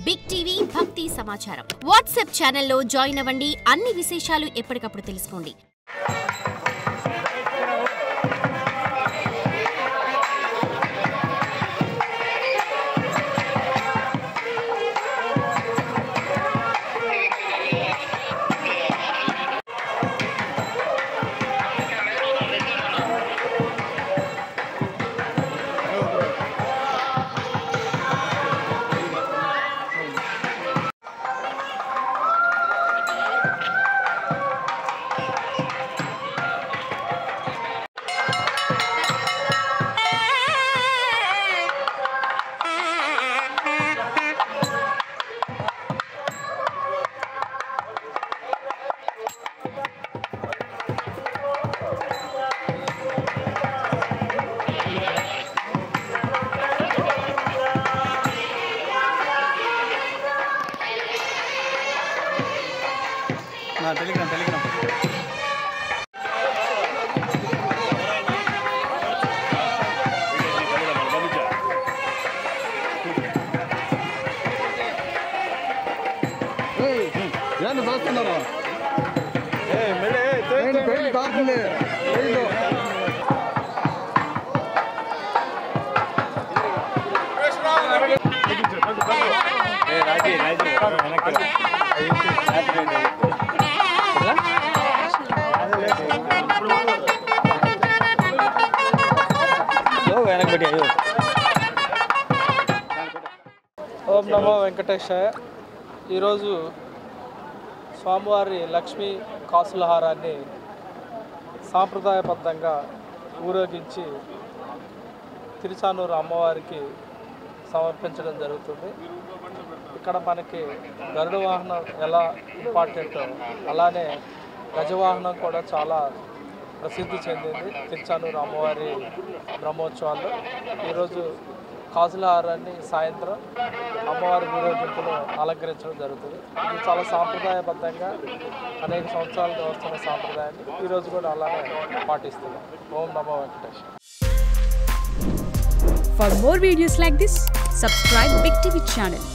Big TV భక్తి సమాచారం WhatsApp ఛానల్లో జాయిన్ అవ్వండి. అన్ని విశేషాలు ఎప్పటికప్పుడు తెలుసుకోండి. టెలిగ్రామ్ ఏంటి చూస్తున్నారు పెయింట్ కాస్తుంది ఓం నమో వెంకటేశాయ. ఈరోజు స్వామివారి లక్ష్మీ కాసులహారాన్ని సాంప్రదాయబద్ధంగా ఊరేగించి తిరుచానూరు అమ్మవారికి సమర్పించడం జరుగుతుంది. ఇక్కడ మనకి గరుడ వాహనం ఎలా ఇంపార్టెంటో అలానే గజవాహనం కూడా చాలా ప్రసిద్ధి చెందింది తిరుచానూరు అమ్మవారి బ్రహ్మోత్సవాల్లో. ఈరోజు కాసులహారాన్ని సాయంత్రం అమ్మవారి ఊరేగింపును అలంకరించడం జరుగుతుంది. ఇది చాలా సాంప్రదాయబద్ధంగా అనేక సంవత్సరాలుగా వస్తున్న సాంప్రదాయాన్ని ఈరోజు కూడా అలానే పాటిస్తున్నాం. ఓం నమో Venkateswara. For more videos like this, subscribe Big TV channel.